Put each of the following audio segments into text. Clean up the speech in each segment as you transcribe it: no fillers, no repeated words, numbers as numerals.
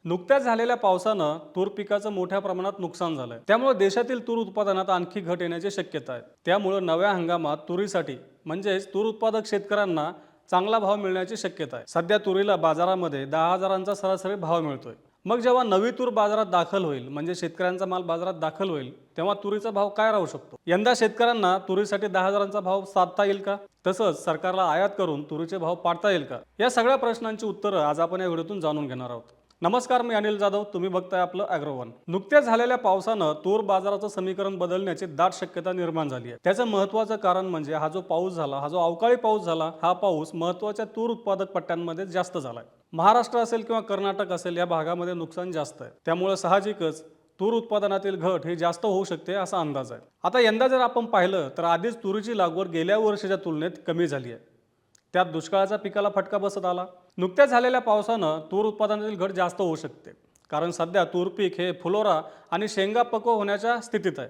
नुकत्याच झालेल्या पावसानं तूर पिकाचं मोठ्या प्रमाणात नुकसान झालंय। त्यामुळे देशातील तूर उत्पादनात आणखी घट येण्याची शक्यता आहे। त्यामुळे नव्या हंगामात तुरीसाठी म्हणजेच तूर उत्पादक शेतकऱ्यांना चांगला भाव मिळण्याची शक्यता आहे। सध्या तुरीला बाजारामध्ये 10,000चा सरासरी भाव मिळतोय। मग जेव्हा नवी तूर बाजारात दाखल होईल म्हणजे शेतकऱ्यांचा माल बाजारात दाखल होईल तेव्हा तुरीचा भाव काय राहू शकतो? यंदा शेतकऱ्यांना तुरीसाठी 10,000चा भाव साधता येईल का? तसंच सरकारला आयात करून तुरीचे भाव पाडता येईल का? या सगळ्या प्रश्नांची उत्तरं आज आपण या व्हिडिओतून जाणून घेणार आहोत। नमस्कार, मी अनिल जाधव, तुम्ही बघताय आपलं ॲग्रोवन। नुकत्याच झालेल्या पावसानं तूर बाजाराचं समीकरण बदलण्याची दाट शक्यता निर्माण झाली आहे। त्याचं महत्त्वाचं कारण म्हणजे हा जो पाऊस झाला, हा जो अवकाळी पाऊस झाला, हा पाऊस महत्त्वाच्या तूर उत्पादक पट्ट्यांमध्ये जास्त झालाय। महाराष्ट्र असेल किंवा कर्नाटक असेल या भागामध्ये नुकसान जास्त आहे। त्यामुळे साहजिकच तूर उत्पादनातील घट ही जास्त होऊ शकते असा अंदाज आहे। आता यंदा जर आपण पाहिलं तर आधीच तुरीची लागवड गेल्या वर्षीच्या तुलनेत कमी झाली आहे। त्यात दुष्काळाचा पिकाला फटका बसत आला। नुकत्याच झालेल्या पावसानं तूर उत्पादनातील घट जास्त होऊ शकते, कारण सध्या तूर पीक हे फुलोरा आणि शेंगा पक्व होण्याच्या स्थितीत आहे।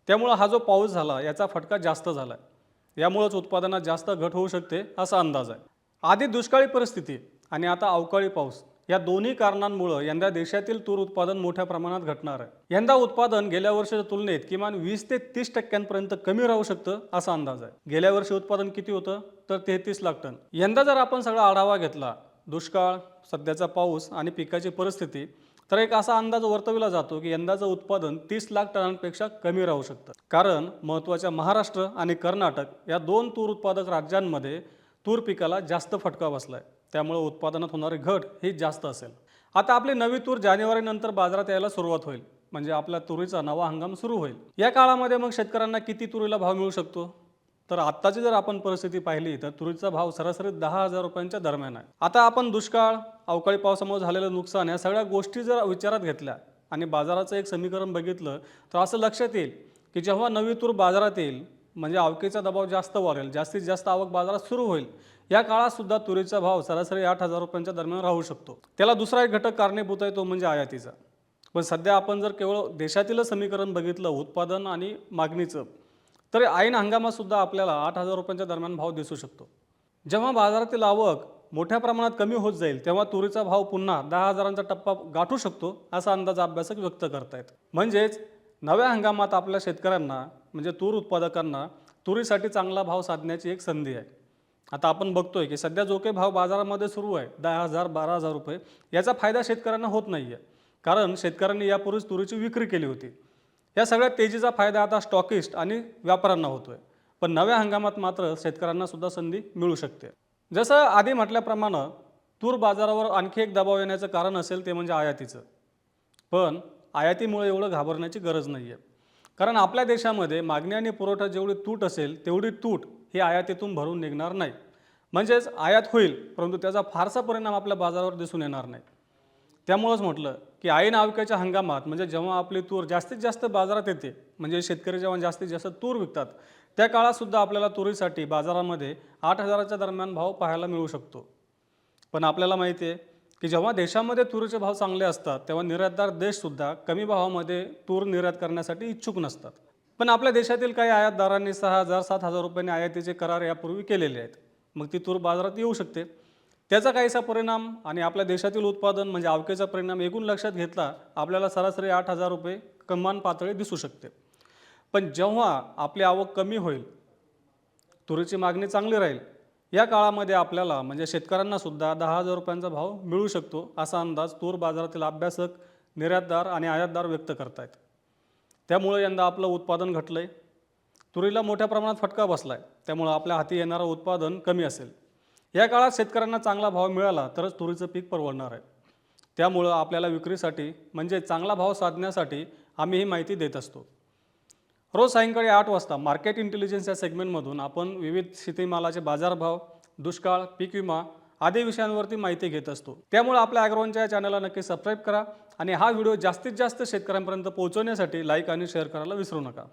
त्यामुळे हा जो पाऊस झाला याचा फटका जास्त झाला आहे। यामुळेच उत्पादनात जास्त घट होऊ शकते असा अंदाज आहे। आधी दुष्काळी परिस्थिती आणि आता अवकाळी पाऊस या दोन्ही कारणांमुळे यंदा देशातील तूर उत्पादन मोठ्या प्रमाणात घटणार आहे। यंदा उत्पादन गेल्या वर्षाच्या तुलनेत किमान 20 ते 30% कमी राहू शकतं असा अंदाज आहे। गेल्या वर्षी उत्पादन किती होतं तर 33 लाख टन। यंदा जर आपण सगळा आढावा घेतला, दुष्काळ, सध्याचा पाऊस आणि पिकाची परिस्थिती, तर एक असा अंदाज वर्तविला जातो की यंदाचं उत्पादन 30 लाख टनांपेक्षा कमी राहू शकतं। कारण महत्त्वाच्या महाराष्ट्र आणि कर्नाटक या दोन तूर उत्पादक राज्यांमध्ये तूर पिकाला जास्त फटका बसलाय। त्यामुळे उत्पादनात होणारी घट ही जास्त असेल। आता आपली नवी तूर जानेवारी नंतर बाजारात यायला सुरुवात होईल, म्हणजे आपल्या तुरीचा नवा हंगाम सुरू होईल। या काळामध्ये मग शेतकऱ्यांना किती तुरीला भाव मिळू शकतो? तर आत्ताची जर आपण परिस्थिती पाहिली तर तुरीचा भाव सरासरी 10,000 रुपयांच्या दरम्यान आहे। आता आपण दुष्काळ, अवकाळी पावसामुळे झालेलं नुकसान या सगळ्या गोष्टी जर विचारात घेतल्या आणि बाजाराचं एक समीकरण बघितलं तर असं लक्षात येईल की जेव्हा नवी तूर बाजारात येईल म्हणजे आवकेचा दबाव जास्त वाढेल, जास्तीत जास्त आवक बाजारात सुरू होईल, या काळात सुद्धा तुरीचा भाव सरासरी 8,000 रुपयांच्या दरम्यान राहू शकतो। त्याला दुसरा एक घटक कारणीभूत आहे, तो म्हणजे आयातीचा। पण सध्या आपण जर केवळ देशातील समीकरण बघितलं उत्पादन आणि मागणीचं, तर ऐन हंगामात सुद्धा आपल्याला 8,000 रुपयांच्या दरम्यान भाव दिसू शकतो। जेव्हा बाजारातील आवक मोठ्या प्रमाणात कमी होत जाईल तेव्हा तुरीचा भाव पुन्हा 10,000चा टप्पा गाठू शकतो असा अंदाज अभ्यासक व्यक्त करतायत। म्हणजेच नव्या हंगामात आपल्या शेतकऱ्यांना म्हणजे तूर उत्पादकांना तुरीसाठी चांगला भाव साधण्याची एक संधी आहे। आता आपण बघतोय की सध्या जो काही भाव बाजारामध्ये सुरू आहे 10,000 12,000 रुपये, याचा फायदा शेतकऱ्यांना होत नाही आहे, कारण शेतकऱ्यांनी यापूर्वीच तुरीची विक्री केली होती। या सगळ्या तेजीचा फायदा आता स्टॉकिस्ट आणि व्यापाऱ्यांना होतोय। पण नव्या हंगामात मात्र शेतकऱ्यांना सुद्धा संधी मिळू शकते। जसं आधी म्हटल्याप्रमाणे तूर बाजारावर आणखी एक दबाव येण्याचं कारण असेल ते म्हणजे आयातीचं। पण आयातीमुळे एवढं घाबरण्याची गरज नाही आहे, कारण आपल्या देशामध्ये मागणी आणि पुरवठा जेवढी तूट असेल तेवढी तूट ही आयातीतून भरून निघणार नाही। म्हणजेच आयात होईल परंतु त्याचा फारसा परिणाम आपल्या बाजारावर दिसून येणार नाही। त्यामुळेच म्हटलं की ऐन आवकेच्या हंगामात म्हणजे जेव्हा आपली तूर जास्तीत जास्त बाजारात येते, म्हणजे शेतकरी जेव्हा जास्तीत जास्त तूर विकतात, त्या काळात सुद्धा आपल्याला तुरीसाठी बाजारामध्ये 8,000च्या दरम्यान भाव पाहायला मिळू शकतो। पण आपल्याला माहिती आहे की जेव्हा देशामध्ये तुरीचे भाव चांगले असतात तेव्हा निर्यातदार देशसुद्धा कमी भावामध्ये तूर निर्यात करण्यासाठी इच्छुक नसतात। पण आपल्या देशातील काही आयातदारांनी 6,000 7,000 रुपयांनी आयातीचे करार यापूर्वी केलेले आहेत। मग ती तूर बाजारात येऊ शकते। त्याचा काहीसा परिणाम आणि आपल्या देशातील उत्पादन म्हणजे आवकेचा परिणाम एकूण लक्षात घेतला आपल्याला सरासरी 8,000 रुपये कमाल पातळी दिसू शकते। पण जेव्हा आपली आवक कमी होईल, तुरीची मागणी चांगली राहील, या काळामध्ये आपल्याला म्हणजे शेतकऱ्यांना सुद्धा 10,000 रुपयांचा भाव मिळू शकतो असा अंदाज तूर बाजारातील अभ्यासक, निर्यातदार आणि आयातदार व्यक्त करतायत। त्यामुळे यंदा आपलं उत्पादन घटलंय, तुरीला मोठ्या प्रमाणात फटका बसलाय, त्यामुळे आपल्या हाती येणारं उत्पादन कमी असेल। या काळात शेतकऱ्यांना चांगला भाव मिळाला तरच तुरीचं पीक परवडणार आहे। त्यामुळे आपल्याला विक्रीसाठी म्हणजे चांगला भाव साधण्यासाठी आम्ही ही माहिती देत असतो। रोज सायंकाळी 8 वाजता मार्केट इंटेलिजन्स या सेगमेंटमधून आपण विविध शेतीमालाचे बाजारभाव, दुष्काळ, पीक विमा आदी विषयांवरती माहिती घेत असतो। त्यामुळे आपल्या ॲग्रोवनच्या चॅनलला नक्की सबस्क्राईब करा आणि हा व्हिडिओ जास्तीत जास्त शेतकऱ्यांपर्यंत पोहोचवण्यासाठी लाईक आणि शेअर करायला विसरू नका।